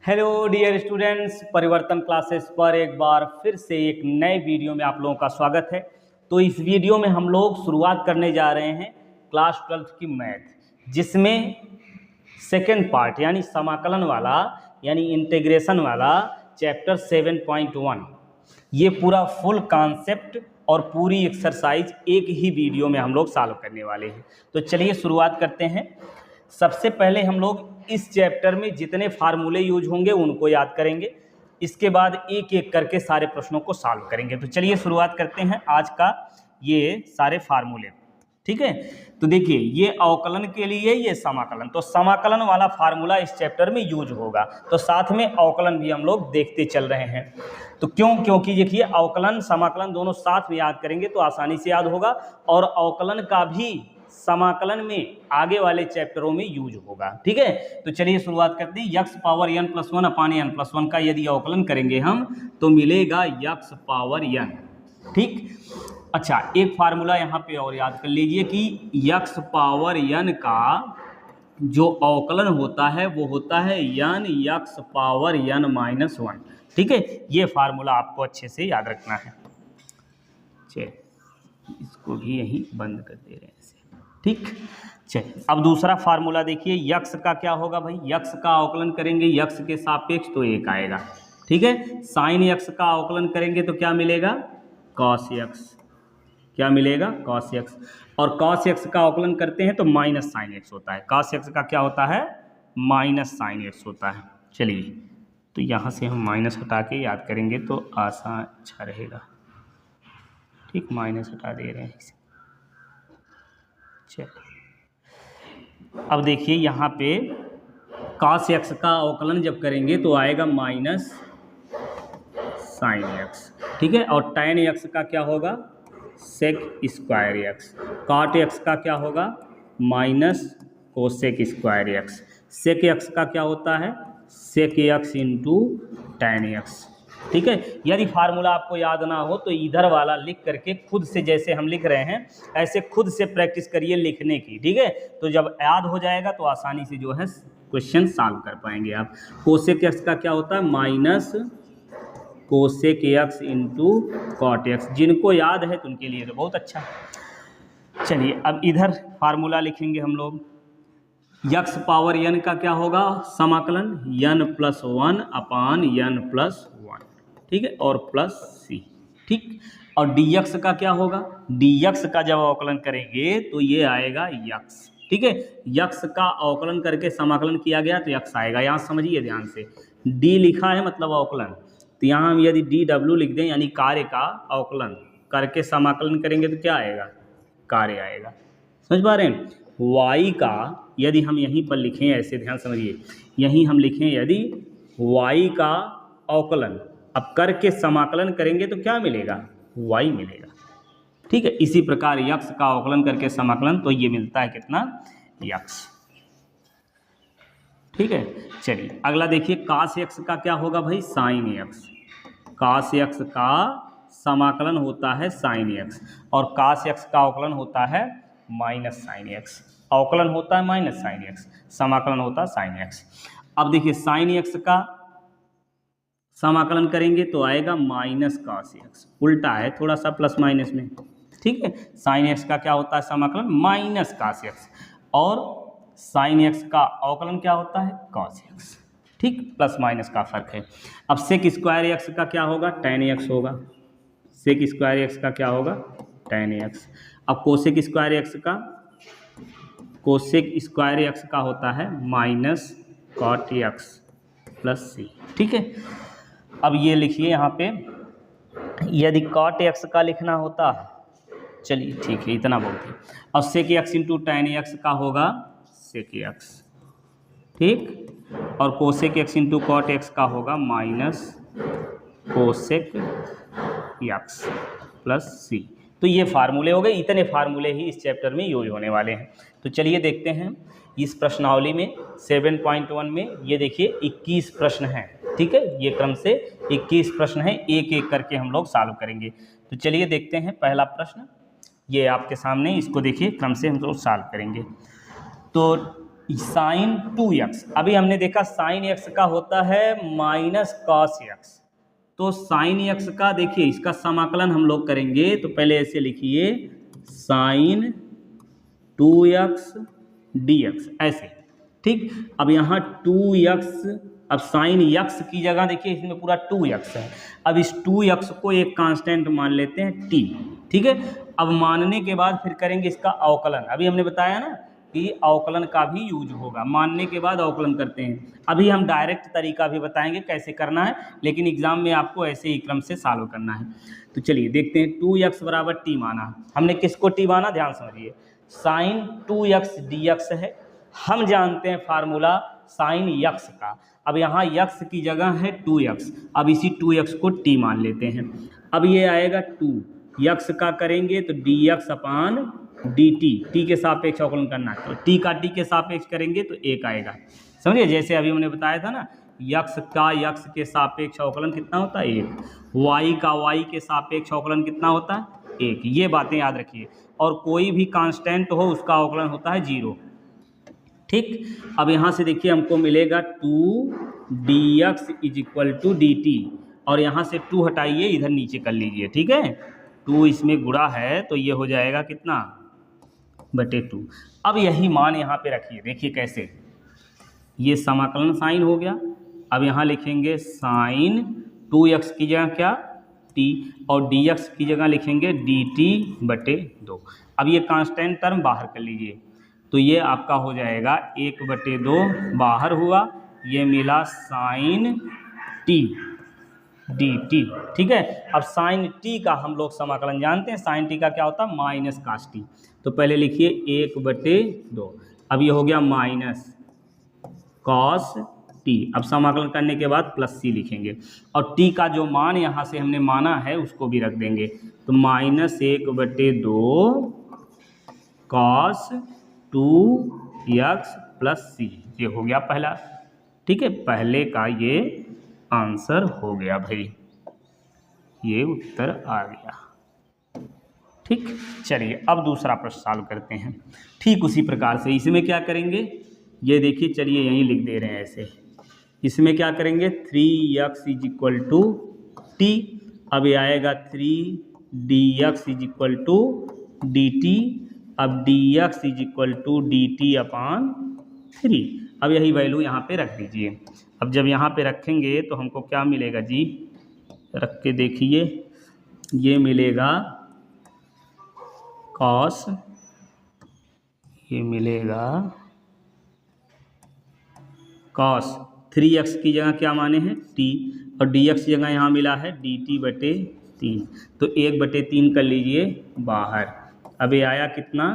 Hello dear students, परिवर्तन classes पर एक बार फिर से एक नए वीडियो में आप लोगों का स्वागत है। तो इस वीडियो में हम लोग शुरुआत करने जा रहे हैं क्लास 12 की मैथ, जिसमें सेकेंड पार्ट यानी समाकलन वाला यानी इंटीग्रेशन वाला चैप्टर 7.1 ये पूरा फुल कॉन्सेप्ट और पूरी एक्सरसाइज एक ही वीडियो में हम लोग सॉल्व करने वाले हैं। तो चलिए शुरुआत करते हैं। सबसे पहले हम लोग इस चैप्टर में जितने फार्मूले यूज होंगे उनको याद करेंगे, इसके बाद एक एक करके सारे प्रश्नों को सॉल्व करेंगे। तो चलिए शुरुआत करते हैं आज का ये सारे फार्मूले। ठीक है, तो देखिए ये अवकलन के लिए, ये समाकलन, तो समाकलन वाला फार्मूला इस चैप्टर में यूज होगा, तो साथ में अवकलन भी हम लोग देखते चल रहे हैं। तो क्योंकि देखिए अवकलन समाकलन दोनों साथ में याद करेंगे तो आसानी से याद होगा, और अवकलन का भी समाकलन में आगे वाले चैप्टरों में यूज होगा। ठीक है, तो चलिए शुरुआत करते हैं। यक्स पावर n + 1 अपान n + 1 का यदि अवकलन करेंगे हम तो मिलेगा यक्स पावर n। ठीक, अच्छा एक फार्मूला यहाँ पे और याद कर लीजिए कि यक्स पावर n का जो अवकलन होता है वो होता है n यक्स पावर n - 1। ठीक है, ये फार्मूला आपको अच्छे से याद रखना है। चलिए इसको भी यहीं बंद कर दे रहे हैं। ठीक, चलिए अब दूसरा फार्मूला देखिए। यक्स का क्या होगा भाई, यक्स का अवकलन करेंगे यक्स के सापेक्ष तो 1 आएगा। ठीक है, साइन यक्स का अवकलन करेंगे तो क्या मिलेगा, कॉस यक्स। क्या मिलेगा, कॉस यक्स। और कॉस यक्स का अवकलन करते हैं तो माइनस साइन यक्स होता है। कॉस यक्स का क्या होता है, माइनस साइन यक्स होता है। चलिए तो यहाँ से हम माइनस हटा के याद करेंगे तो आसान अच्छा रहेगा। ठीक, माइनस हटा दे रहे हैं इसे। अब देखिए यहाँ पे cos x का अवकलन जब करेंगे तो आएगा माइनस साइन x। ठीक है, और tan x का क्या होगा, sec square x। cot x का क्या होगा, minus cosec square x। Sec x का क्या होता है, sec x into tan x। ठीक है, यदि फार्मूला आपको याद ना हो तो इधर वाला लिख करके खुद से, जैसे हम लिख रहे हैं ऐसे खुद से प्रैक्टिस करिए लिखने की। ठीक है, तो जब याद हो जाएगा तो आसानी से जो है क्वेश्चन सॉल्व कर पाएंगे आप। कोसेक एक्स का क्या होता है, minus cosec x into cot x. जिनको याद है तो उनके लिए तो बहुत अच्छा। चलिए अब इधर फार्मूला लिखेंगे हम लोग। यक्स पावर n का क्या होगा, समाकलन n + 1 अपान n + 1। ठीक है, और प्लस c। ठीक, और dx का क्या होगा, dx का जब अवकलन करेंगे तो ये आएगा यक्स। ठीक है, यक्स का अवकलन करके समाकलन किया गया तो यक्स आएगा। यहाँ समझिए ध्यान से, d लिखा है मतलब अवकलन, तो यहाँ हम यदि dw लिख दें यानी कार्य का अवकलन करके समाकलन करेंगे तो क्या आएगा, कार्य आएगा। समझ पा रहे हैं। y का यदि हम यहीं पर लिखें, ऐसे ध्यान समझिए, यहीं हम लिखें यदि y का अवकलन अब करके समाकलन करेंगे तो क्या मिलेगा, y मिलेगा। ठीक है, इसी प्रकार यक्स का अवकलन करके समाकलन तो ये मिलता है कितना, यक्स। ठीक है, चलिए अगला देखिए। cos x का क्या होगा भाई, साइन x। cos x का समाकलन होता है साइन x, और cos x का अवकलन होता है माइनस साइन x। अवकलन होता है माइनस साइन x, समाकलन होता है साइन x। अब देखिए साइन x का समाकलन करेंगे तो आएगा माइनस cos x। उल्टा है थोड़ा सा प्लस माइनस में। ठीक है, साइन x का क्या होता है समाकलन, माइनस cos x, और साइन x का अवकलन क्या होता है, cos x। ठीक, प्लस माइनस का फर्क है। अब सेक स्क्वायर x का क्या होगा, tan x होगा। सेक स्क्वायर x का क्या होगा, tan x। अब कोसेक स्क्वायर x का, कोसेक स्क्वायर x का होता है minus cot x plus c। ठीक है, अब ये लिखिए यहाँ पे, यदि cot x का लिखना होता, चलिए ठीक है इतना बहुत है। अब सेक x इंटू tan x का होगा सेक x। ठीक, और cosec x into cot x का होगा minus cosec x plus c। तो ये फार्मूले हो गए, इतने फार्मूले ही इस चैप्टर में यूज होने वाले हैं। तो चलिए देखते हैं इस प्रश्नावली में 7.1 में ये देखिए 21 प्रश्न हैं। ठीक है, ये क्रम से 21 प्रश्न हैं, एक एक करके हम लोग सॉल्व करेंगे। तो चलिए देखते हैं पहला प्रश्न, ये आपके सामने, इसको देखिए क्रम से हम लोग सॉल्व करेंगे। तो साइन 2x, अभी हमने देखा साइन x का होता है माइनस कॉस x, तो साइन x का देखिए इसका समाकलन हम लोग करेंगे तो पहले ऐसे लिखिए साइन 2x dx ऐसे, ठीक। अब यहाँ 2x, अब साइन x की जगह देखिए इसमें पूरा 2x है, अब इस 2x को एक कांस्टेंट मान लेते हैं t, ठीक है। अब मानने के बाद फिर करेंगे इसका अवकलन, अभी हमने बताया ना कि अवकलन का भी यूज होगा, मानने के बाद अवकलन करते हैं। अभी हम डायरेक्ट तरीका भी बताएंगे कैसे करना है, लेकिन एग्जाम में आपको ऐसे ही क्रम से सॉल्व करना है। तो चलिए देखते हैं, 2x बराबर t माना, हमने किसको t माना, ध्यान समझिए, साइन 2x dx है, हम जानते हैं फार्मूला साइन x का, अब यहाँ x की जगह है 2x, अब इसी 2x को t मान लेते हैं। अब ये आएगा 2x का करेंगे तो dx अपान dt, t के सापेक्ष अवकलन करना है, तो t का t के सापेक्ष करेंगे तो 1 आएगा, समझिए। जैसे अभी हमने बताया था ना, x का x के सापेक्ष अवकलन कितना होता है 1, y का y के सापेक्ष अवकलन कितना होता है 1, ये बातें याद रखिए। और कोई भी कांस्टेंट हो उसका अवकलन होता है 0, ठीक। अब यहाँ से देखिए हमको मिलेगा 2dx is equal to dt, और यहाँ से 2 हटाइए, इधर नीचे कर लीजिए, ठीक है। 2 इसमें गुणा है तो ये हो जाएगा कितना बटे 2। अब यही मान यहाँ पे रखिए, देखिए कैसे, ये समाकलन साइन हो गया, अब यहाँ लिखेंगे साइन 2x की जगह क्या t, और dx की जगह लिखेंगे dt बटे 2। अब ये कांस्टेंट टर्म बाहर कर लीजिए, तो ये आपका हो जाएगा 1 बटे 2 बाहर हुआ, ये मिला साइन t dt, ठीक है। अब साइन t का हम लोग समाकलन जानते हैं, साइन t का क्या होता है माइनस कास t, तो पहले लिखिए 1 बटे 2, अब ये हो गया माइनस कॉस t, अब समाकलन करने के बाद प्लस c लिखेंगे, और t का जो मान यहाँ से हमने माना है उसको भी रख देंगे, तो माइनस 1 बटे 2 कॉस 2x प्लस c, ये हो गया पहला, ठीक है। पहले का ये आंसर हो गया भाई, ये उत्तर आ गया, ठीक। चलिए अब दूसरा प्रश्न सॉल्व करते हैं, ठीक उसी प्रकार से। इसमें क्या करेंगे, ये देखिए, चलिए यहीं लिख दे रहे हैं ऐसे, इसमें क्या करेंगे 3x is equal to T, अब ये आएगा 3dx is equal to dt, अब dx is equal to dt upon 3, अब यही वैल्यू यहाँ पे रख दीजिए। अब जब यहाँ पे रखेंगे तो हमको क्या मिलेगा जी, रख के देखिए, ये मिलेगा कॉस, ये मिलेगा कॉस 3x की जगह क्या माने हैं t, और dx की जगह यहाँ मिला है dt बटे 3, तो 1 बटे 3 कर लीजिए बाहर, अब ये आया कितना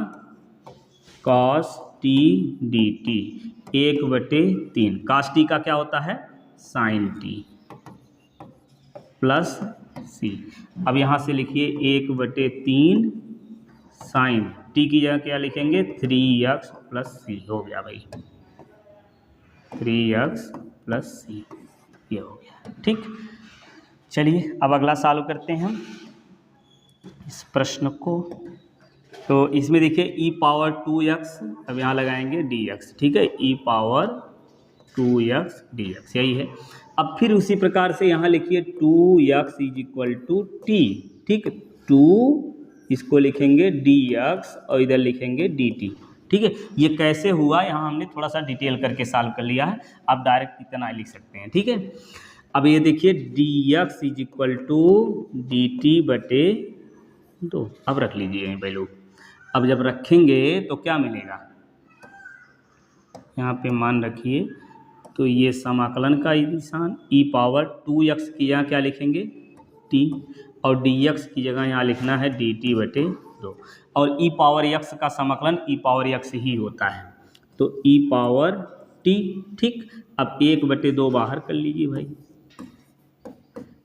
कॉस t dt, 1 बटे 3, कास t का क्या होता है साइन t प्लस c, अब यहाँ से लिखिए 1 बटे 3 साइन t की जगह क्या लिखेंगे 3x प्लस c, हो गया भाई 3x प्लस c, ये हो गया, ठीक। चलिए अब अगला सॉल्व करते हैं हम इस प्रश्न को, तो इसमें देखिए e पावर 2x, अब यहाँ लगाएंगे dx, ठीक है, e पावर 2x dx, यही है। अब फिर उसी प्रकार से यहाँ लिखिए 2x is equal to t, ठीक, 2 इसको लिखेंगे dx और इधर लिखेंगे dt, ठीक है। ये कैसे हुआ यहाँ हमने थोड़ा सा डिटेल करके सॉल्व कर लिया है, आप डायरेक्ट इतना लिख सकते हैं, ठीक है। अब ये देखिए dx is equal to dt बटे 2, अब रख लीजिए वैल्यू, अब जब रखेंगे तो क्या मिलेगा, यहाँ पे मान रखिए, तो ये समाकलन का निशान e पावर 2x की जगह क्या लिखेंगे t, और dx की जगह यहाँ लिखना है dt बटे 2, और e पावर x का समाकलन e पावर x ही होता है, तो e पावर t, ठीक। अब 1 बटे 2 बाहर कर लीजिए भाई,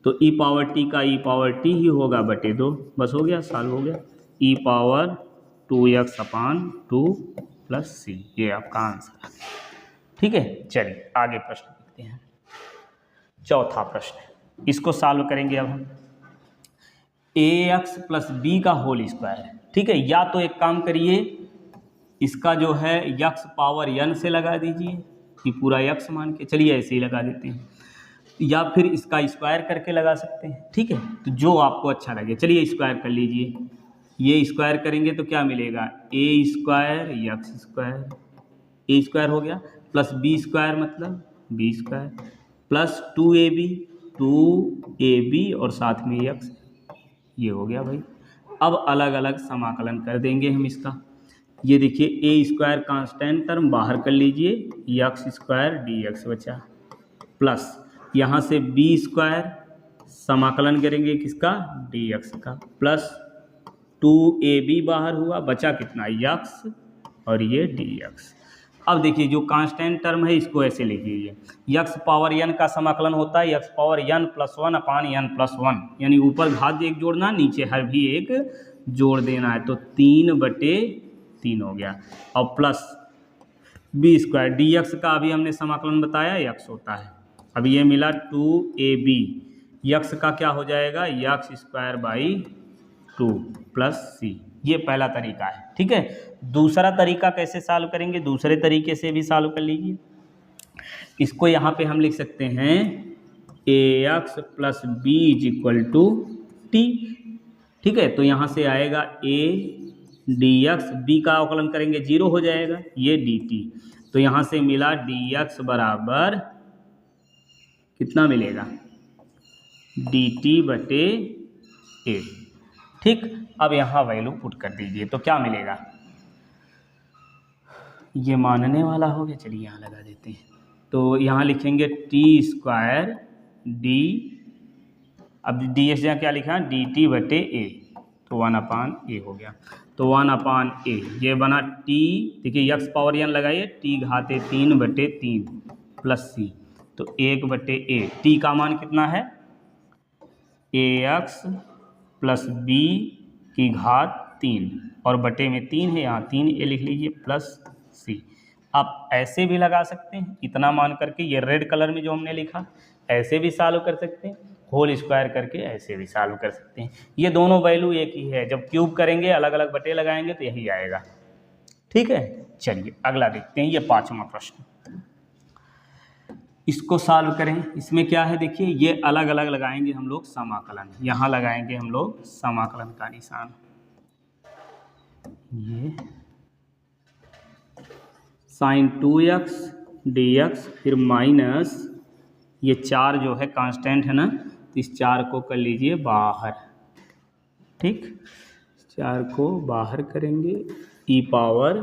तो e पावर t का e पावर t ही होगा बटे 2, बस हो गया, सॉल्व हो गया, e पावर 2x अपान 2 प्लस c, ये आपका आंसर है, ठीक है। चलिए आगे प्रश्न देखते हैं, चौथा प्रश्न, इसको सॉल्व करेंगे अब हम, ax प्लस बी का होल स्क्वायर, ठीक है। या तो एक काम करिए इसका जो है यक्स पावर n से लगा दीजिए, कि पूरा यक्स मान के चलिए, ऐसे ही लगा देते हैं, या फिर इसका स्क्वायर करके लगा सकते हैं। ठीक है, तो जो आपको अच्छा लगे, चलिए स्क्वायर कर लीजिए। ये स्क्वायर करेंगे तो क्या मिलेगा, ए स्क्वायर यक्स स्क्वायर, ए स्क्वायर हो गया, प्लस बी स्क्वायर मतलब बी स्क्वायर, प्लस 2ab और साथ में यक्स, ये हो गया भाई। अब अलग अलग समाकलन कर देंगे हम इसका। ये देखिए ए स्क्वायर कांस्टेंट टर्म बाहर कर लीजिए, यक्स स्क्वायर डी एक्स बचा, प्लस यहाँ से बी स्क्वायर समाकलन करेंगे किसका, डी एक्स का, प्लस 2ab बाहर हुआ, बचा कितना यक्स और ये डी एक्स। अब देखिए जो कांस्टेंट टर्म है इसको ऐसे लिख लीजिए, यक्स पावर n का समाकलन होता है यक्स पावर n प्लस 1 अपान n प्लस 1, यानी ऊपर घात एक जोड़ना, नीचे हर भी एक जोड़ देना है, तो 3/3 हो गया, और plus b square d x का अभी हमने समाकलन बताया यक्स होता है। अब ये मिला 2ab, यक्स का क्या हो जाएगा, यक्स स्क्वायर बाई 2 प्लस सी। ये पहला तरीका है। ठीक है, दूसरा तरीका कैसे सॉल्व करेंगे, दूसरे तरीके से भी सॉल्व कर लीजिए। इसको यहाँ पे हम लिख सकते हैं ax plus b is equal to t. ठीक है, तो यहाँ से आएगा a dx, b का अवकलन करेंगे 0 हो जाएगा, ये dt, तो यहाँ से मिला dx बराबर कितना मिलेगा, dt बटे a। ठीक, अब यहाँ वैल्यू पुट कर दीजिए तो क्या मिलेगा, ये मानने वाला हो गया, चलिए यहाँ लगा देते हैं, तो यहाँ लिखेंगे टी स्क्वायर डी, अब डी एस जहाँ क्या लिखा, डी टी बटे ए, तो 1/a हो गया, तो 1/a ये बना टी, देखिए यक्स पावर n लगाइए, टी घाते 3/3 प्लस सी, तो 1/a, टी का मान कितना है ax प्लस बी की घात 3 और बटे में 3 है, यहाँ 3a लिख लीजिए प्लस सी। आप ऐसे भी लगा सकते हैं, इतना मान करके, ये रेड कलर में जो हमने लिखा ऐसे भी सॉल्व कर सकते हैं, होल स्क्वायर करके ऐसे भी सॉल्व कर सकते हैं। ये दोनों वैल्यू एक ही है, जब क्यूब करेंगे अलग अलग बटे लगाएंगे तो यही आएगा। ठीक है, चलिए अगला देखते हैं, ये 5वां प्रश्न, इसको सॉल्व करें। इसमें क्या है देखिए, ये अलग अलग लगाएंगे हम लोग समाकलन, यहाँ लगाएंगे हम लोग समाकलन का निशान, ये साइन 2x dx, फिर माइनस ये 4 जो है कांस्टेंट है ना, तो इस 4 को कर लीजिए बाहर। ठीक, 4 को बाहर करेंगे, e पावर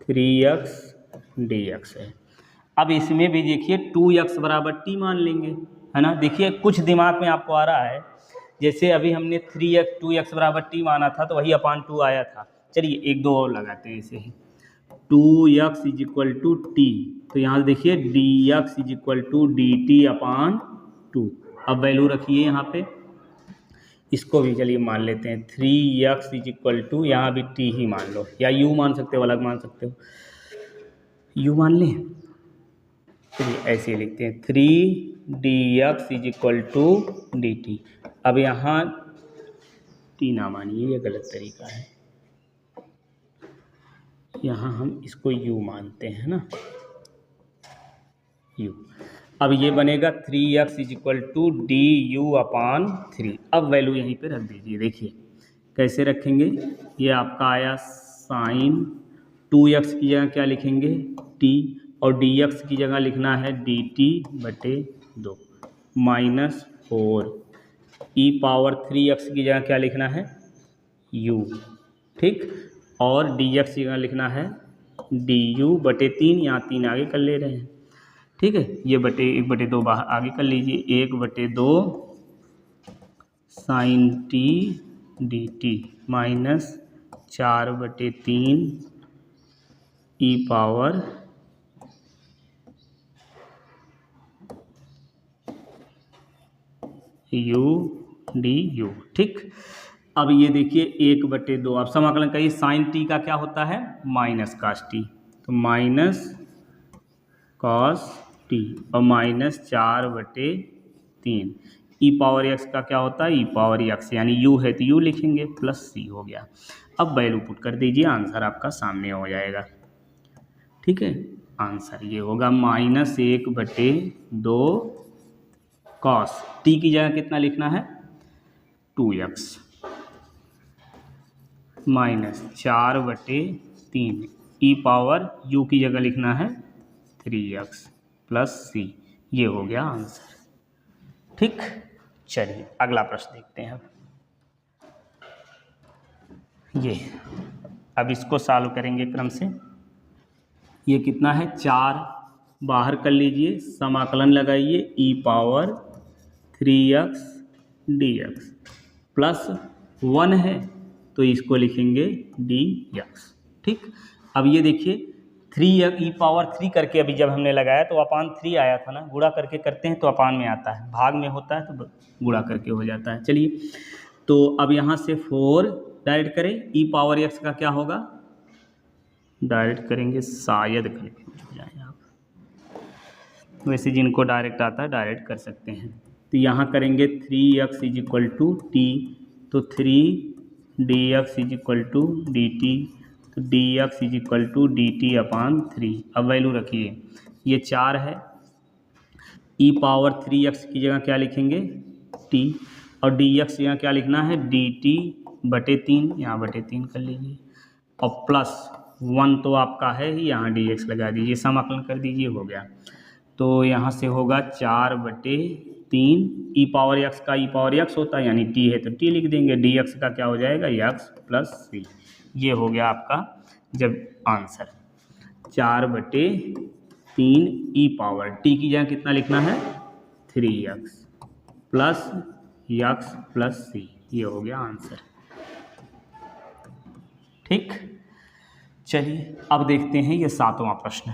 3x dx है। अब इसमें भी देखिए 2x बराबर t मान लेंगे, है ना। देखिए कुछ दिमाग में आपको आ रहा है, जैसे अभी हमने 2x बराबर t माना था तो वही अपान 2 आया था। चलिए एक दो और लगाते हैं इसे, 2x is equal to T, तो यहाँ देखिए dx is equal to dt/2। अब वैल्यू रखिए यहाँ पे, इसको भी चलिए मान लेते हैं 3x इज इक्वल टू, यहाँ भी t ही मान लो, या u मान सकते हो, अलग मान सकते हो, u मान लें, चलिए ऐसे ही लिखते हैं 3dx is equal to dt। अब यहाँ t ना मानिए, ये गलत तरीका है, यहाँ हम इसको u मानते हैं ना, u। अब ये बनेगा 3x is equal to du/3। अब वैल्यू यहीं पे रख दीजिए, देखिए कैसे रखेंगे, ये आपका आया साइन 2x की जगह क्या लिखेंगे t, और dx की जगह लिखना है dt/2 minus 4, e power 3x की जगह क्या लिखना है u। ठीक, और dx की जगह लिखना है du/3, यहाँ 3 आगे कर ले रहे हैं। ठीक है, ये 1/2 बाहर आगे कर लीजिए, 1/2 sine t dt minus 4/3 e power u du। ठीक, अब ये देखिए 1/2, अब समाकलन करिए, साइन टी का क्या होता है माइनस कॉस टी, तो माइनस कॉस टी और माइनस 4/3, ई पावर एक्स का क्या होता है, ई पावर एक्स, यानी यू है तो यू लिखेंगे प्लस सी हो गया। अब वैल्यू पुट कर दीजिए, आंसर आपका सामने हो जाएगा। ठीक है, आंसर ये होगा -1/2 कॉस, टी की जगह कितना लिखना है 2x, -4/3 ई पावर यू की जगह लिखना है 3x प्लस सी, ये हो गया आंसर। ठीक, चलिए अगला प्रश्न देखते हैं। ये अब इसको सॉल्व करेंगे क्रम से। ये कितना है 4, बाहर कर लीजिए, समाकलन लगाइए ई पावर 3x dx प्लस 1 है तो इसको लिखेंगे dx। ठीक, अब ये देखिए 3 ई पावर 3 करके अभी जब हमने लगाया तो अपान 3 आया था ना, गुणा करके करते हैं तो अपान में आता है, भाग में होता है तो गुणा करके हो जाता है। चलिए तो अब यहाँ से 4 डायरेक्ट करें, ई पावर x का क्या होगा, डायरेक्ट करेंगे, शायद कन्फ्यूज हो जाए आप, वैसे जिनको डायरेक्ट आता है डायरेक्ट कर सकते हैं। तो यहाँ करेंगे 3x = t, तो 3dx = dt, तो dx = dt/3। अब वैल्यू रखिए, ये 4 है, ई पावर 3x की जगह क्या लिखेंगे t, और dx यहाँ क्या लिखना है dt/3, यहाँ /3 कर लीजिए, और प्लस 1 तो आपका है ही, यहाँ dx लगा दीजिए, समाकलन कर दीजिए, हो गया। तो यहाँ से होगा 4/3, ई पावर x का ई पावर x होता है, यानी t है तो t लिख देंगे, dx का क्या हो जाएगा x प्लस c, ये हो गया आपका जब आंसर। 4/3 ई पावर t की जगह कितना लिखना है 3x plus x plus c, ये हो गया आंसर। ठीक, चलिए अब देखते हैं ये 7वां प्रश्न।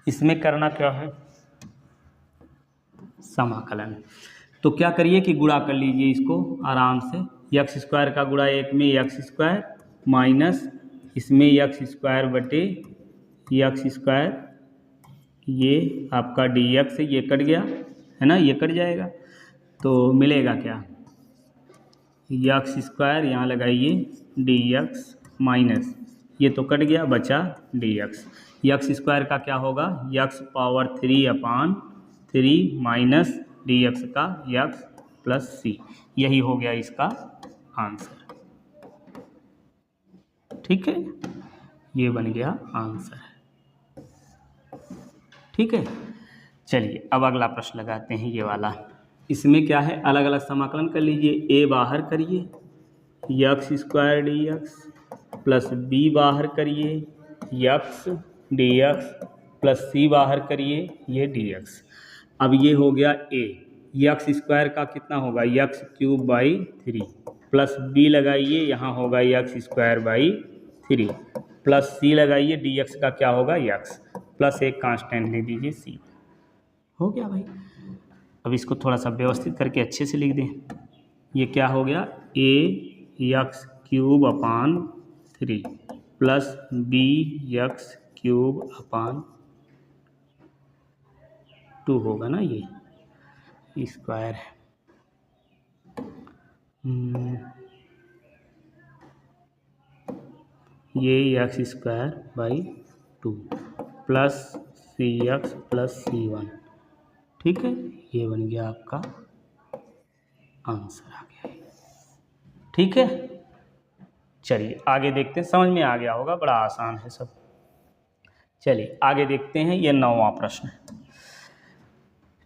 इसमें करना क्या है, समाकलन। तो क्या करिए कि गुणा कर लीजिए इसको आराम से, x² का गुणा 1 में x² माइनस इसमें x² x², ये आपका dx है, ये कट गया है ना, ये कट जाएगा तो मिलेगा क्या, x² यहाँ लगाइए dx माइनस ये तो कट गया, बचा dx, x² का क्या होगा x⁻³ माइनस dx का x प्लस c, यही हो गया इसका आंसर। ठीक है, ये बन गया आंसर। ठीक है, चलिए अब अगला प्रश्न लगाते हैं, ये वाला। इसमें क्या है, अलग अलग समाकलन कर लीजिए, a बाहर करिए x² dx प्लस b बाहर करिए x dx प्लस c बाहर करिए ये dx। अब ये हो गया a, x² का कितना होगा x³/3 प्लस b लगाइए, यहाँ होगा x²/3 प्लस c लगाइए, dx का क्या होगा x प्लस एक कांस्टेंट ले दीजिए c, हो गया भाई। अब इसको थोड़ा सा व्यवस्थित करके अच्छे से लिख दें, ये क्या हो गया ax³ प्लस bx³/2 होगा ना, ये स्क्वायर है, ये x²/2 plus cx plus c1। ठीक है, ये बन गया आपका आंसर आ गया। ठीक है, चलिए आगे देखते हैं, समझ में आ गया होगा, बड़ा आसान है सब। चलिए आगे देखते हैं, ये 9वां प्रश्न।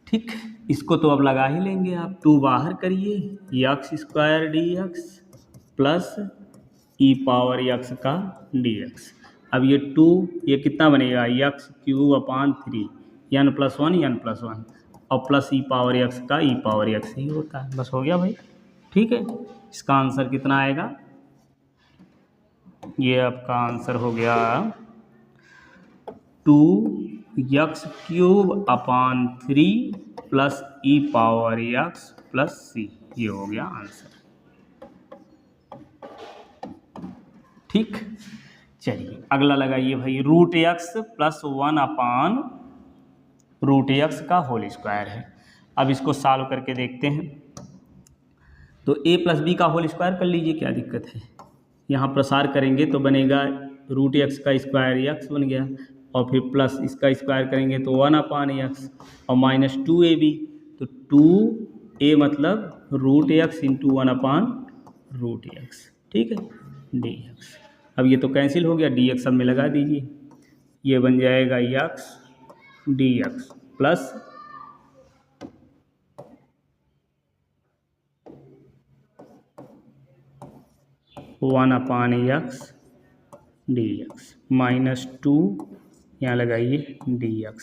ठीक, इसको तो अब लगा ही लेंगे आप, 2 बाहर करिए x² dx प्लस ई पावर x का dx। अब ये 2, ये कितना बनेगा x³/3 n+1 और प्लस ई पावर x का ई पावर x ही होता है, बस हो गया भाई। ठीक है, इसका आंसर कितना आएगा, ये आपका आंसर हो गया 2x³/3 प्लस ई पावर x प्लस c, ये हो गया आंसर। ठीक, चलिए अगला लगाइए भाई, √x + 1/√x का होल स्क्वायर है। अब इसको सॉल्व करके देखते हैं। तो a प्लस बी का होल स्क्वायर कर लीजिए, क्या दिक्कत है। यहाँ प्रसार करेंगे तो बनेगा रूट एक्स का स्क्वायर एक्स बन गया, और फिर प्लस इसका स्क्वायर करेंगे तो 1/x और माइनस 2ab, तो 2a मतलब रूट एक्स इंटू 1/√x, ठीक है, dx। अब ये तो कैंसिल हो गया, dx सब में लगा दीजिए, ये बन जाएगा x dx plus 1/x dx minus 2 यहाँ लगाइए dx,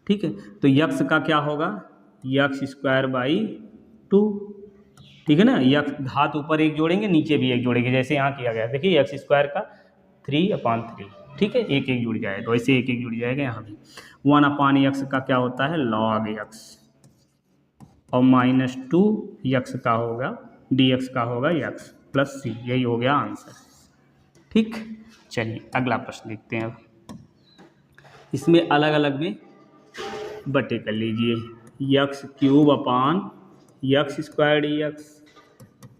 ठीक है। तो यक्स का क्या होगा, यक्स स्क्वायर बाई 2, ठीक है ना। यक्स घात ऊपर एक जोड़ेंगे, नीचे भी एक जोड़ेंगे, जैसे यहाँ किया गया, देखिए यक्स स्क्वायर का 3/3, ठीक है, एक एक जुड़ जाएगा, तो ऐसे एक एक जुड़ जाएगा यहाँ भी। 1/x का क्या होता है log x, और माइनस 2 यक्स का होगा dx का होगा x प्लस c, यही हो गया आंसर, ठीक। चलिए अगला प्रश्न देखते हैं। अब इसमें अलग अलग में बटे कर लीजिए, x³ dx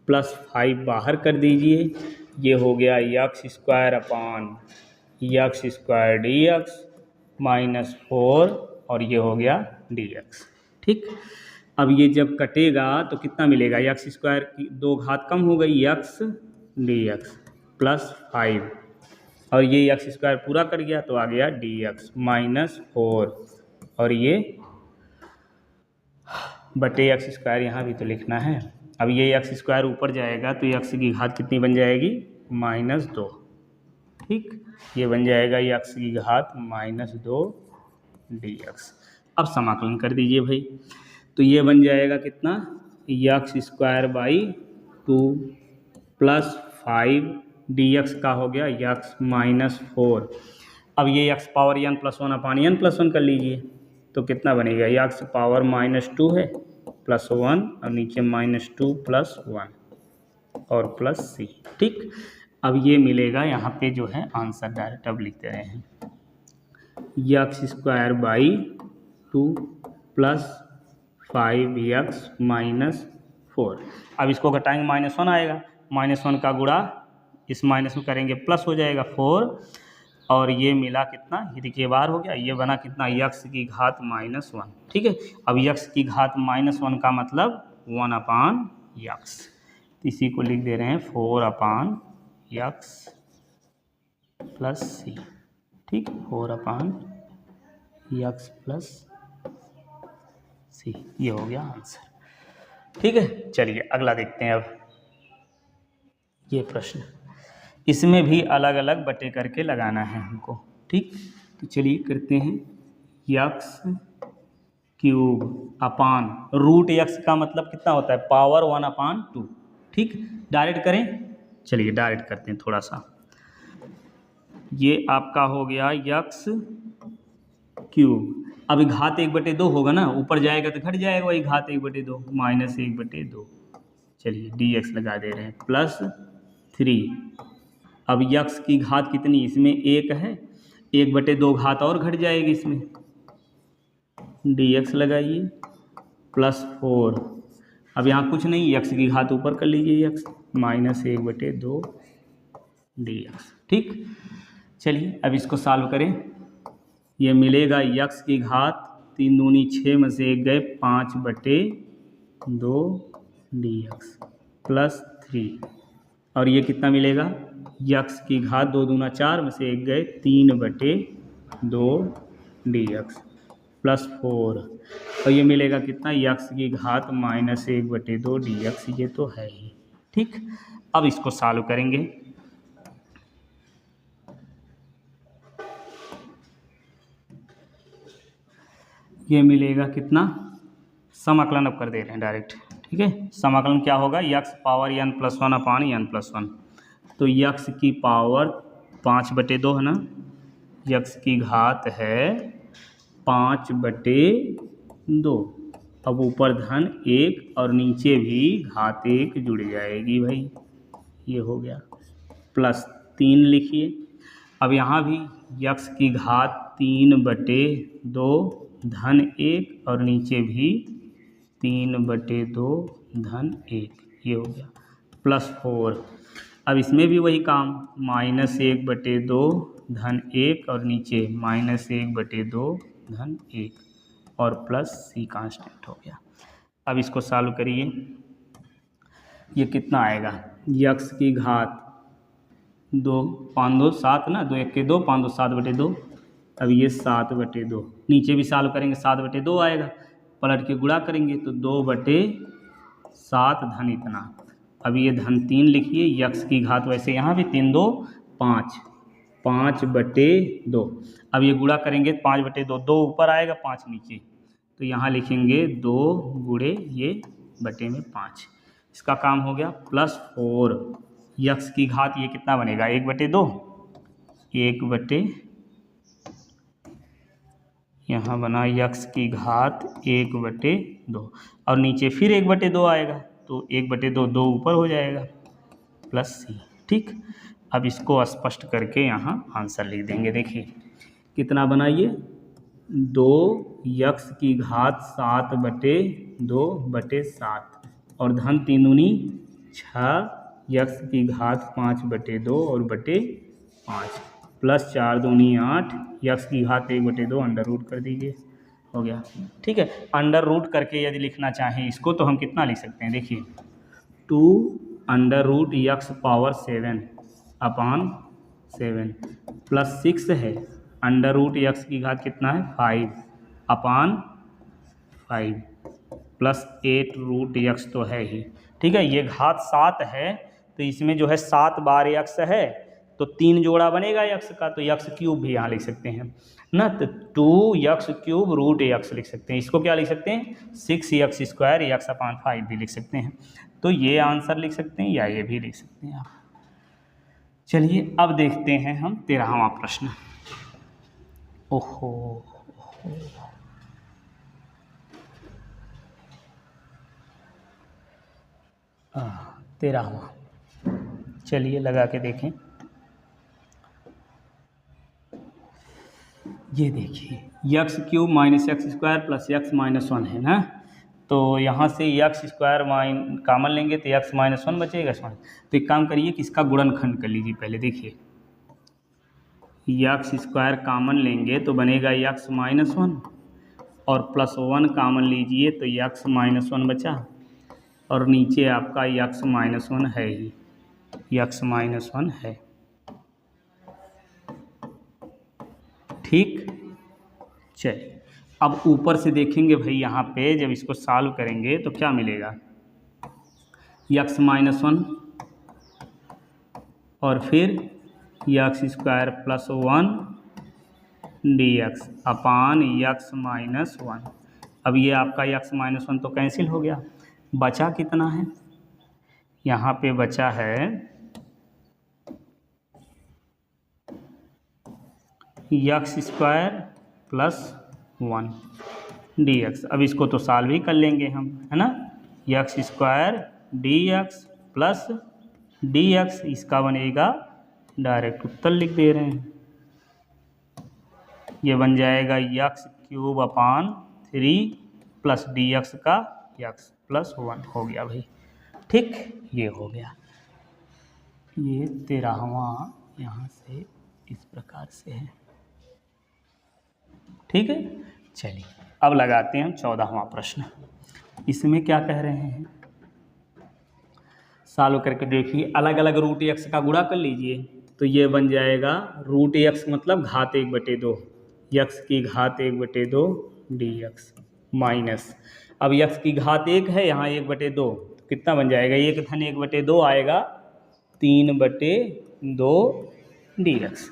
प्लस 5 बाहर कर दीजिए, ये हो गया x² dx माइनस 4, और ये हो गया dx, ठीक। अब ये जब कटेगा तो कितना मिलेगा, x² की 2 घात कम हो गई, x dx प्लस 5, और ये x² पूरा कर गया तो आ गया dx माइनस 4, और ये बटे x² यहाँ भी तो लिखना है। अब ये x² ऊपर जाएगा तो x की घात कितनी बन जाएगी, -2, ठीक, ये बन जाएगा x की घात -2 dx। अब समाकलन कर दीजिए भाई, तो ये बन जाएगा कितना, x² बाई 2 प्लस 5 dx का हो गया x माइनस 4। अब ये x पावर n+1/n+1 कर लीजिए, तो कितना बनेगा, x पावर -2 है प्लस 1, और नीचे -2 प्लस 1 और प्लस c, ठीक। अब ये मिलेगा यहाँ पे जो है आंसर, डायरेक्ट अब लिखते रहे हैं, x² by 2 plus 5x minus 4। अब इसको घटाएंगे, -1 आएगा, -1 का गुणा इस माइनस में करेंगे प्लस हो जाएगा 4, और ये मिला कितना, ये देखिए बार हो गया, ये बना कितना, x की घात -1, ठीक है। अब x की घात -1 का मतलब 1/x, इसी को लिख दे रहे हैं 4/x प्लस c, ठीक, 4/x प्लस c, ये हो गया आंसर, ठीक है। चलिए अगला देखते हैं। अब ये प्रश्न, इसमें भी अलग अलग बटे करके लगाना है हमको, ठीक। तो चलिए करते हैं, x³ का मतलब कितना होता है, पावर 1/2, ठीक। डायरेक्ट करें, चलिए डायरेक्ट करते हैं थोड़ा सा। ये आपका हो गया x³, अभी घात 1/2 होगा ना, ऊपर जाएगा तो घट जाएगा वही घात 1/2, -1/2, चलिए dx लगा दे रहे हैं, प्लस 3। अब x की घात कितनी, इसमें 1 है, 1/2 घात और घट जाएगी इसमें, dx लगाइए प्लस 4। अब यहाँ कुछ नहीं, x की घात ऊपर कर लीजिए, x -1/2 dx, ठीक। चलिए अब इसको सॉल्व करें, ये मिलेगा x की घात 3 दूनी 6 में से 1 गए 5/2 dx प्लस 3, और ये कितना मिलेगा, x की घात 2 दूना 4 में से 1 गए 3/2 dx प्लस 4, और ये मिलेगा कितना, x की घात -1/2 dx, ये तो है ही, ठीक। अब इसको सॉल्व करेंगे, ये मिलेगा कितना, समाकलन अब कर दे रहे हैं डायरेक्ट, ठीक है। समाकलन क्या होगा, x पावर n+1/n+1, तो x की पावर 5/2 है ना, x की घात है 5/2, अब ऊपर धन 1 और नीचे भी घात 1 जुड़ जाएगी भाई, ये हो गया, प्लस 3 लिखिए। अब यहाँ भी x की घात 3/2 धन 1 और नीचे भी 3/2 धन 1 ये हो गया +4। अब इसमें भी वही काम, -1/2 धन 1 और नीचे -1/2 धन 1 और प्लस c कांस्टेंट हो गया। अब इसको सॉल्व करिए, ये कितना आएगा, यक्स की घात 2 5 2 7 ना, 2 1 2 5 2 7/2। अब ये 7/2 नीचे भी सॉल्व करेंगे 7/2 आएगा, पलट के गुणा करेंगे तो 2/7 धन इतना। अब ये धन 3 लिखिए, यक्स की घात वैसे यहाँ भी 3 2 5 5/2। अब ये गुणा करेंगे 5/2, 2 ऊपर आएगा 5 नीचे, तो यहाँ लिखेंगे 2 गुणे ये बटे में 5। इसका काम हो गया +4। यक्स की घात ये कितना बनेगा, 1/2 1/, यहाँ बना यक्स की घात 1/2 और नीचे फिर 1/2 आएगा तो 1/2 2 ऊपर हो जाएगा +c। ठीक, अब इसको स्पष्ट करके यहाँ आंसर लिख देंगे। देखिए कितना बनाइए, 2 यक्स की घात 7/2/7 और धन 3 दूनी 6 यक्स की घात 5/2 और बटे 5 प्लस 4 दूनी 8 यक्स की घात 1/2 अंडर रूट कर दीजिए, हो गया। ठीक है, अंडर रूट करके यदि लिखना चाहें इसको तो हम कितना लिख सकते हैं, देखिए 2 यक्स पावर 7/7 प्लस 6 है यक्स की घात कितना है 5/5 प्लस 8 यक्स तो है ही। ठीक है, ये घात 7 है तो इसमें जो है 7 बार यक्स है तो 3 जोड़ा बनेगा यक्स का, तो यक्स क्यूब भी यहाँ लिख सकते हैं ना, तो 2 यक्स लिख सकते हैं। इसको क्या लिख सकते हैं, 6x² x/5 भी लिख सकते हैं। तो ये आंसर लिख सकते हैं या ये भी लिख सकते हैं आप। चलिए अब देखते हैं हम 13वां प्रश्न। ओहो 13वां, चलिए लगा के देखें। ये देखिए x³ -x² प्लस x -1 है ना, तो यहाँ से x² कामन लेंगे तो x -1 बचेगा। तो एक काम करिए कि इसका गुणनखंड कर लीजिए पहले। देखिए x² कामन लेंगे तो बनेगा x -1 और +1 कामन लीजिए तो x -1 बचा और नीचे आपका x -1 है ही, x -1 है। ठीक, चलिए अब ऊपर से देखेंगे भाई, यहाँ पे जब इसको सॉल्व करेंगे तो क्या मिलेगा, x -1 और फिर x² + 1 dx अपान x -1। अब ये आपका x -1 तो कैंसिल हो गया, बचा कितना है, यहाँ पे बचा है x² + 1 dx। अब इसको तो सॉल्व ही कर लेंगे हम, है ना, x² dx प्लस dx, इसका बनेगा डायरेक्ट उत्तर लिख दे रहे हैं, ये बन जाएगा x³/3 प्लस dx का x + 1 हो गया भाई। ठीक, ये हो गया। ये 13वां यहाँ से इस प्रकार से है। ठीक है, चलिए अब लगाते हैं हम 14वां प्रश्न। इसमें क्या कह रहे हैं, सॉल्व करके देखिए, अलग अलग √x का गुणा कर लीजिए तो ये बन जाएगा √x मतलब घात 1/2, x की घात 1/2 dx माइनस, अब x की घात 1 है यहाँ 1/2 तो कितना बन जाएगा, 1 धन 1/2 आएगा 3/2 dx।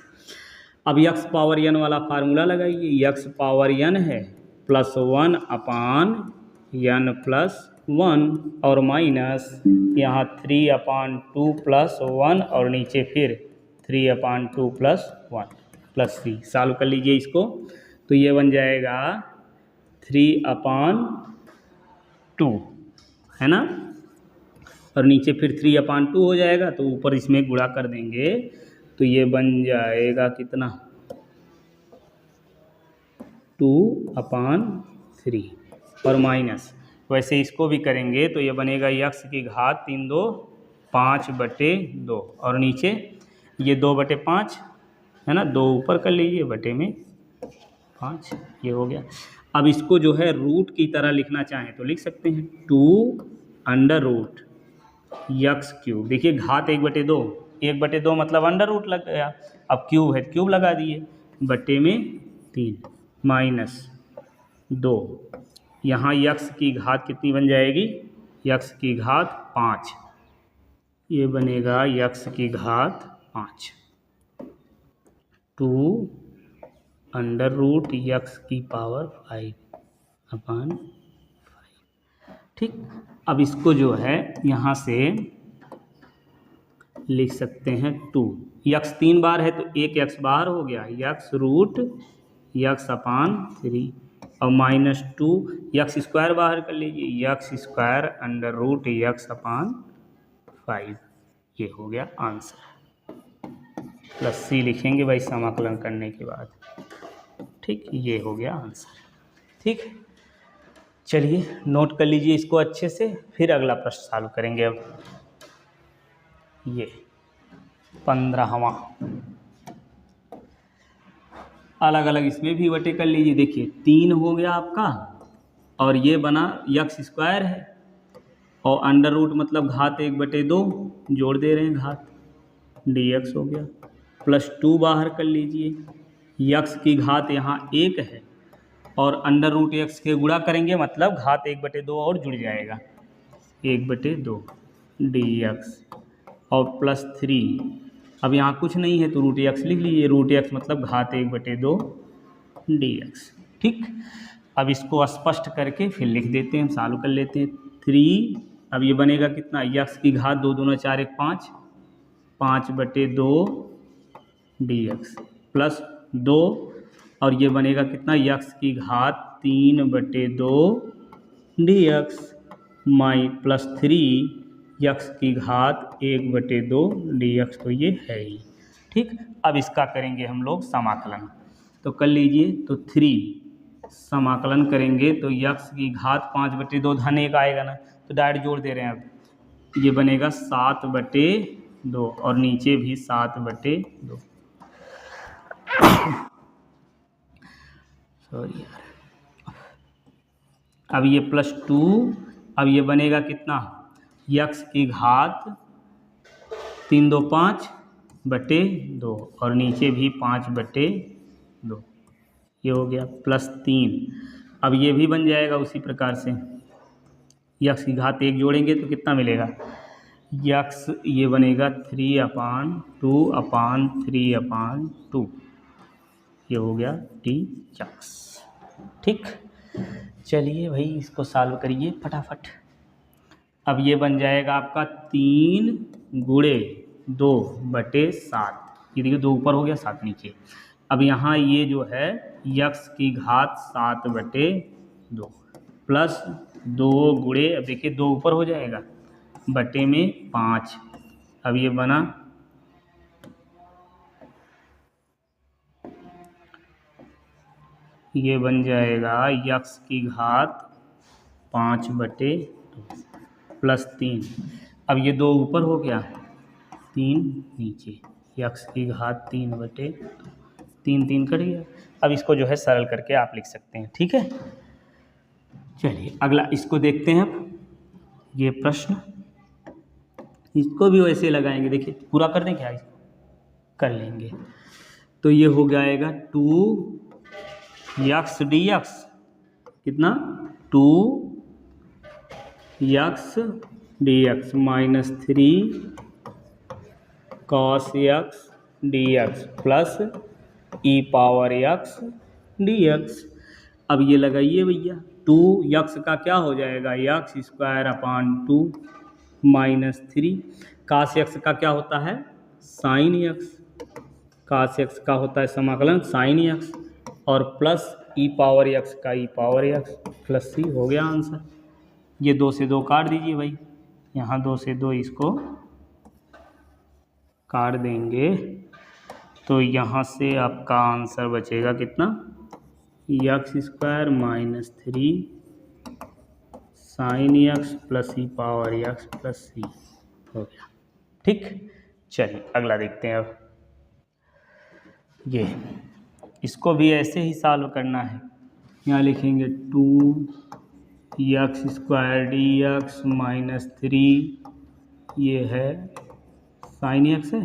अब x पावर n वाला फार्मूला लगाइए, x पावर n है +1 अपान n + 1 और माइनस यहाँ 3/2 + 1 और नीचे फिर 3/2 + 1 प्लस c। सॉल्व कर लीजिए इसको तो ये बन जाएगा 3/2 है ना, और नीचे फिर 3/2 हो जाएगा तो ऊपर इसमें गुणा कर देंगे तो ये बन जाएगा कितना, 2/3 और माइनस वैसे इसको भी करेंगे तो ये बनेगा यक्स की घात 3 2 5/2 और नीचे ये 2/5 है ना, 2 ऊपर कर लीजिए बटे में 5, ये हो गया। अब इसको जो है रूट की तरह लिखना चाहें तो लिख सकते हैं 2√(x³). देखिए घात 1/2, 1/2 मतलब अंडर रूट लग गया, अब क्यूब है क्यूब लगा दिए, बटे में 3 -2। यहाँ यक्स की घात कितनी बन जाएगी, यक्स की घात 5, ये बनेगा यक्स की घात 5 2√(x⁵/5। ठीक, अब इसको जो है यहाँ से लिख सकते हैं 2, यक्स 3 बार है तो 1 यक्स बाहर हो गया, यक्स√(x/3) और -2 यक्स स्क्वायर बाहर कर लीजिए, यक्स²√(x/5), ये हो गया आंसर। प्लस सी लिखेंगे भाई समाकलन करने के बाद। ठीक, ये हो गया आंसर। ठीक, चलिए नोट कर लीजिए इसको अच्छे से, फिर अगला प्रश्न सॉल्व करेंगे। अब ये 15वां, अलग अलग इसमें भी बटे कर लीजिए। देखिए 3 हो गया आपका और ये बना यक्स² है और अंडर रूट मतलब घात 1/2 जोड़ दे रहे हैं घात, dx हो गया, +2 बाहर कर लीजिए, यक्स की घात यहाँ 1 है और अंडर√x के गुणा करेंगे मतलब घात 1/2 और जुड़ जाएगा, 1/2 dx और +3, अब यहाँ कुछ नहीं है तो √x लिख लीजिए, √x मतलब घात 1/2 dx। ठीक, अब इसको स्पष्ट करके फिर लिख देते हैं, सॉल्व कर लेते हैं। 3, अब ये बनेगा कितना, यक्स की घात 2 दूना 4 1 5, 5/2 dx +2 और ये बनेगा कितना, यक्स की घात 3/2 dx +3 यक्स की घात 1/2 dx, तो ये है ही। ठीक, अब इसका करेंगे हम लोग समाकलन, तो कर लीजिए। तो 3 समाकलन करेंगे तो यक्स की घात 5/2 धन 1 आएगा ना, तो डायरेक्ट जोड़ दे रहे हैं। अब ये बनेगा 7/2 और नीचे भी 7/2। सॉरी यार, अब ये +2, अब ये बनेगा कितना, यक्स की घात 3 2 5/2 और नीचे भी 5/2, ये हो गया, +3। अब ये भी बन जाएगा उसी प्रकार से, यक्स की घात 1 जोड़ेंगे तो कितना मिलेगा, यक्स ये बनेगा 3/2/3/2, ये हो गया dx। ठीक, चलिए भाई इसको सॉल्व करिए फटाफट। अब ये बन जाएगा आपका 3 × 2/7, ये देखिए 2 ऊपर हो गया 7 नीचे। अब यहाँ ये जो है यक्स की घात 7/2 +2 गुणे, अब देखिए 2 ऊपर हो जाएगा, बटे में 5, अब ये बना ये बन जाएगा यक्स की घात 5/2 +3, अब ये 2 ऊपर हो गया, 3 नीचे, यक्स की घात 3/2, 3 कट गया। अब इसको जो है सरल करके आप लिख सकते हैं। ठीक है, चलिए अगला इसको देखते हैं। अब ये प्रश्न, इसको भी वैसे लगाएंगे, देखिए पूरा कर दें क्या, कर लेंगे। तो ये हो जाएगा 2x dx, कितना, 2x dx -3 cos x dx +e⁻x dx। अब ये लगाइए भैया, 2x का क्या हो जाएगा, x² -3 cos x का क्या होता है, sin x, cos x का होता है समाकलन sin x और +e⁻x का e⁻x +c, हो गया आंसर। ये 2 से 2 काट दीजिए भाई, यहाँ 2 से 2 इसको काट देंगे तो यहाँ से आपका आंसर बचेगा कितना, x² -3 साइन एक्स प्लस ई पावर एक्स प्लस सी हो गया। ठीक, चलिए अगला देखते हैं। अब ये इसको भी ऐसे ही सॉल्व करना है। यहाँ लिखेंगे 2x² dx माइनस 3, ये है साइन एक्स है,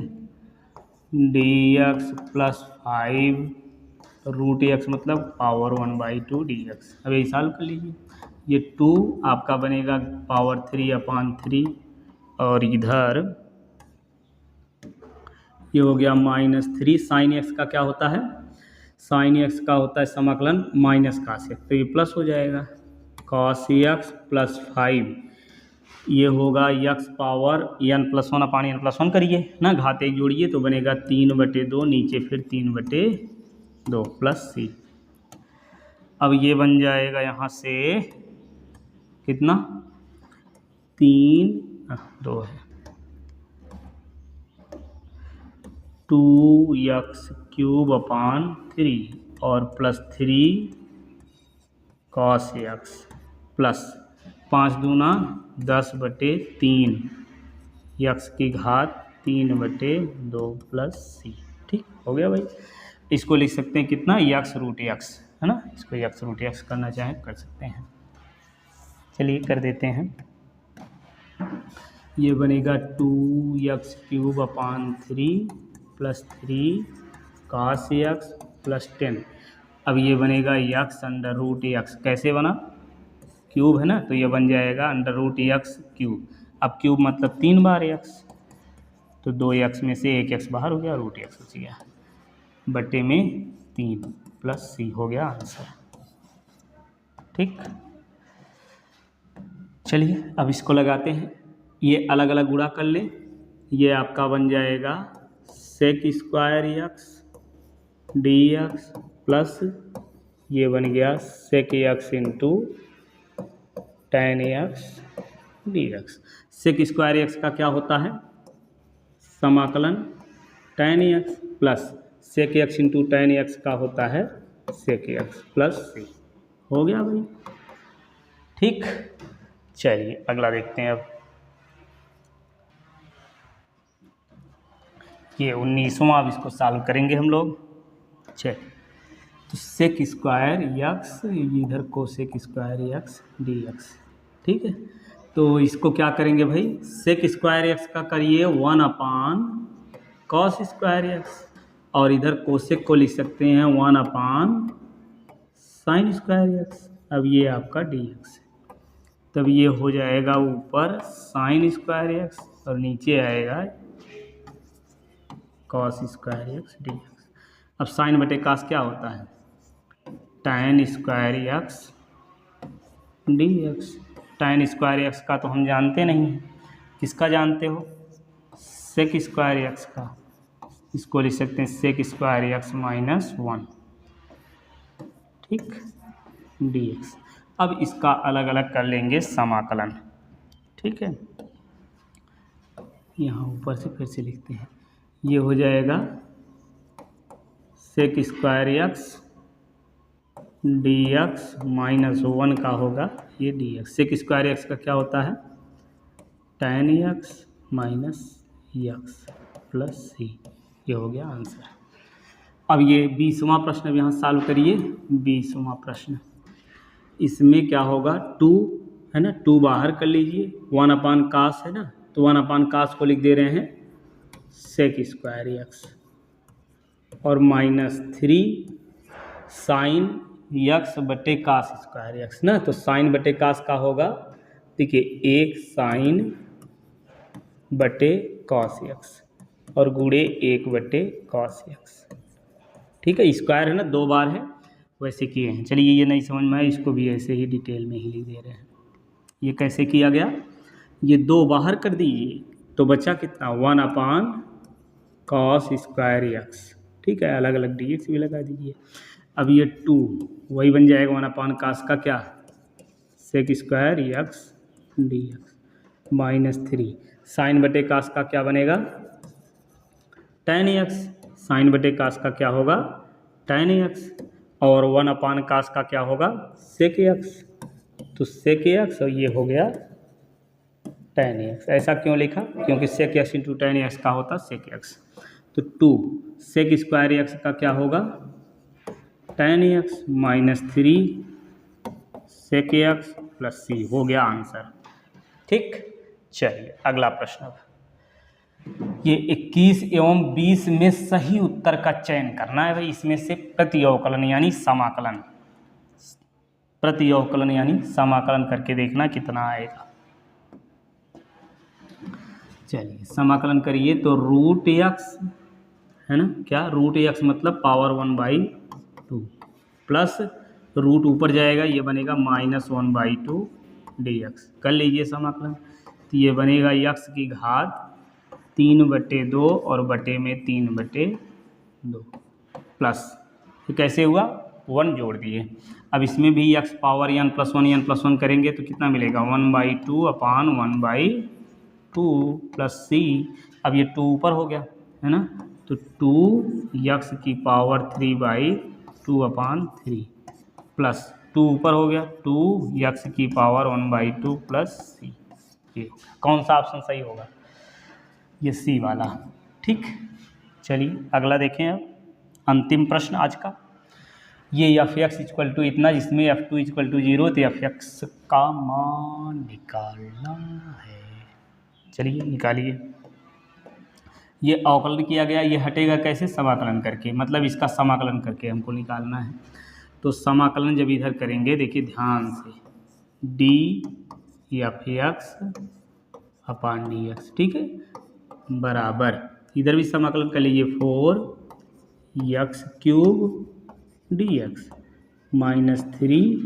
dx प्लस 5√x मतलब पावर 1/2 dx। अब यही सॉल्व कर लीजिए। ये 2 आपका बनेगा पावर 3/3 और इधर ये हो गया -3। साइन एक्स का क्या होता है? साइन एक्स का होता है समाकलन माइनस कास एक्स, तो ये प्लस हो जाएगा cos एक्स प्लस 5, ये होगा x पावर n+1/n+1 करिए ना, घात एक जोड़िए तो बनेगा 3/2, नीचे फिर 3/2 प्लस सी। अब ये बन जाएगा यहाँ से कितना, 2 है 2x³ और प्लस 3 cos x प्लस 5 दूना 10/3 x की घात 3/2 प्लस सी। ठीक हो गया भाई। इसको लिख सकते हैं कितना, x√x है ना, इसको x√x करना चाहें कर सकते हैं। चलिए कर देते हैं। ये बनेगा 2x³ plus 3 cos x plus 10। अब ये बनेगा x√x, कैसे बना, क्यूब है ना, तो ये बन जाएगा √x³। अब क्यूब मतलब 3 बार x, तो 2x में से 1x बाहर हो गया, √x बच गया, बटे में 3 प्लस सी हो गया आंसर। ठीक, चलिए अब इसको लगाते हैं। ये अलग अलग गुणा कर ले, ये आपका बन जाएगा sec² dx प्लस ये बन गया sec(x) into tan x dx। sec² का क्या होता है, समाकलन tan x plus sec(x) into tan x का होता है sec(x) प्लस c। हो गया भाई। ठीक, चलिए अगला देखते हैं। अब ये 19वां, अब इसको सॉल्व करेंगे हम लोग। चलिए, तो sec² x इधर cosec² x dx। ठीक है, तो इसको क्या करेंगे भाई, sec² x का करिए 1/cos² x और इधर कोसेक को लिख सकते हैं 1/sin² x। अब ये आपका dx है, तब ये हो जाएगा ऊपर sin² x और नीचे आएगा cos² x dx। अब साइन बटे कास क्या होता है, tan² x dx। tan² x का तो हम जानते नहीं हैं, किसका जानते हो, sec² x का। इसको लिख सकते हैं sec² x माइनस 1। ठीक, dx। अब इसका अलग अलग कर लेंगे समाकलन। ठीक है, यहाँ ऊपर से फिर से लिखते हैं, ये हो जाएगा sec² x dx माइनस 1 का होगा ये dx। sec² x का क्या होता है, tan x minus x plus c। ये हो गया आंसर। अब ये 20वां प्रश्न अब यहाँ सॉल्व करिए। 20वां प्रश्न, इसमें क्या होगा, 2 है ना, 2 बाहर कर लीजिए, 1/cos है ना, तो 1/cos को लिख दे रहे हैं sec² x और -3 sin x बटे cos² x ना, तो साइन बटे कास का होगा, देखिए 1 sin बटे cos x और गुणे 1/cos x। ठीक है, स्क्वायर है ना, 2 बार है, वैसे किए हैं। चलिए ये नहीं समझ में आया, इसको भी ऐसे ही डिटेल में ही लिख दे रहे हैं। ये कैसे किया गया, ये 2 बाहर कर दीजिए तो बचा कितना, 1/cos² x। ठीक है, अलग अलग dx भी लगा दीजिए। अब ये 2 वही बन जाएगा 1/cos का क्या, sec² x dx -3 साइन बटे कास का क्या बनेगा, tan x। साइन बटे कास का क्या होगा, tan x और 1/cos का क्या होगा, sec x। तो सेक एक्स और ये हो गया tan एक्स। ऐसा क्यों लिखा? क्योंकि sec x into tan x का होता सेक एक्स। तो 2 सेक स्क्वायर एक्स का क्या होगा? tan x minus 3 sec x plus c हो गया आंसर। ठीक, चलिए अगला प्रश्न। ये 21 एवं 20 में सही उत्तर का चयन करना है भाई। इसमें से प्रति अवकलन यानी समाकलन, प्रति अवकलन यानी समाकलन करके देखना कितना आएगा। चलिए समाकलन करिए तो रूट एक्स है ना, क्या रूट एक्स मतलब पावर 1/2 प्लस रूट ऊपर जाएगा, ये बनेगा -1/2 dx। कर लीजिए समाकलन, तो ये बनेगा x की घात 3/2 और बटे में 3/2 प्लस, तो कैसे हुआ? 1 जोड़ दिए। अब इसमें भी x पावर n+1 करेंगे तो कितना मिलेगा? 1/2 अपान 1/2 प्लस c। अब ये 2 ऊपर हो गया है ना, तो 2x की पावर 3/2 अपान 3 प्लस 2 ऊपर हो गया 2x की पावर 1/2 प्लस c। ये कौन सा ऑप्शन सही होगा? ये सी वाला। ठीक, चलिए अगला देखें। अब अंतिम प्रश्न आज का, ये f(x) इक्वल टू इतना, जिसमें f2 इक्वल टू 0, तो f(x) का मान निकालना है। चलिए निकालिए। ये अवकलन किया गया, ये हटेगा कैसे? समाकलन करके, मतलब इसका समाकलन करके हमको निकालना है। तो समाकलन जब इधर करेंगे, देखिए ध्यान से, df(x) अपान dx, ठीक है, बराबर, इधर भी समाकलन कर लीजिए 4x³ dx -3,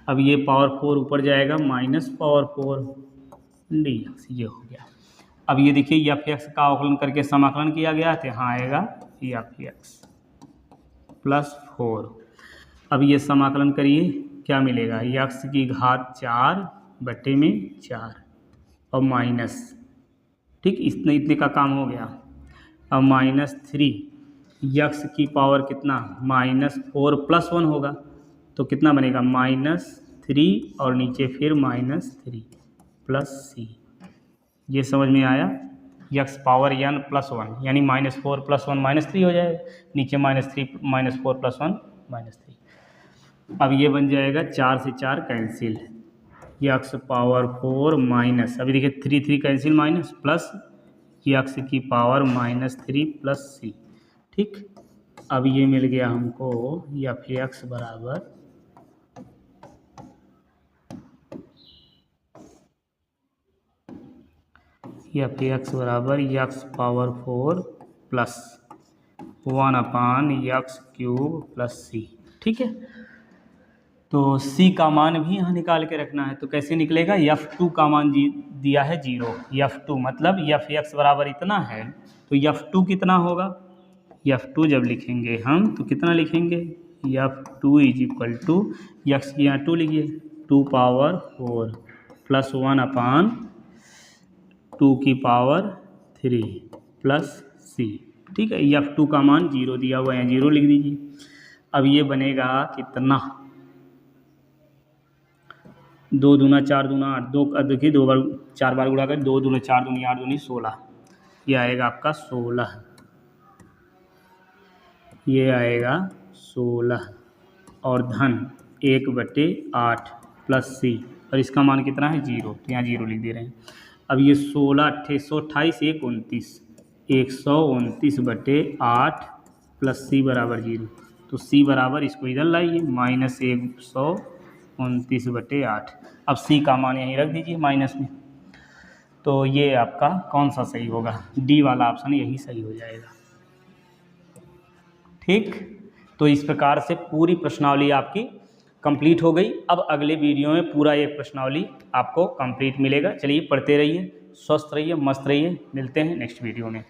अब ये पावर 4 ऊपर जाएगा -4 dx, ये हो गया। अब ये देखिए f(x) का अवकलन करके समाकलन किया गया, तो यहाँ आएगा f(x) प्लस 4। अब ये समाकलन करिए, क्या मिलेगा? x की घात 4 बटे में 4 और माइनस, ठीक, इतने का काम हो गया। अब -3 x की पावर कितना? -4 + 1 होगा, तो कितना बनेगा? -3 और नीचे फिर -3 प्लस c। ये समझ में आया? x पावर n+1 यानी -4 + 1 -3 हो जाएगा, नीचे -4 + 1 -3। अब ये बन जाएगा 4 से 4 कैंसिल, x पावर 4 माइनस, अभी देखिए 3 कैंसिल माइनस, प्लस x की पावर -3 प्लस c। ठीक, अब ये मिल गया हमको f(x) बराबर f(x) बराबर x power 4 plus 1/x³ plus c। ठीक है, तो c का मान भी यहाँ निकाल के रखना है। तो कैसे निकलेगा? f2 का मान दिया है 0, f2 मतलब f(x) बराबर इतना है, तो f2 कितना होगा? f2 जब लिखेंगे हम तो कितना लिखेंगे? f2 = x की यहाँ 2 लिखिए, 2 पावर 4 प्लस 1/2 की पावर 3 प्लस c। ठीक है, f2 का मान 0 दिया हुआ है, 0 लिख दीजिए। अब ये बनेगा कितना? 2 दूना 4 दूना 8, 2 देखिए 2 बार 4 बार गुणा कर, 2 दूना 4 दूनी 8 दूनी 16, ये आएगा आपका 16, ये आएगा 16 और धन 1/8 प्लस c, और इसका मान कितना है? 0, तो यहाँ 0 लिख दे रहे हैं। अब ये 16 828 1 29, 129/8 प्लस c बराबर 0, तो c बराबर इसको इधर लाइए -129/8। अब c का मान यहीं रख दीजिए माइनस में, तो ये आपका कौन सा सही होगा? डी वाला ऑप्शन यही सही हो जाएगा। ठीक, तो इस प्रकार से पूरी प्रश्नावली आपकी कंप्लीट हो गई। अब अगले वीडियो में पूरा एक प्रश्नावली आपको कंप्लीट मिलेगा। चलिए पढ़ते रहिए, स्वस्थ रहिए, मस्त रहिए, मिलते हैं नेक्स्ट वीडियो में।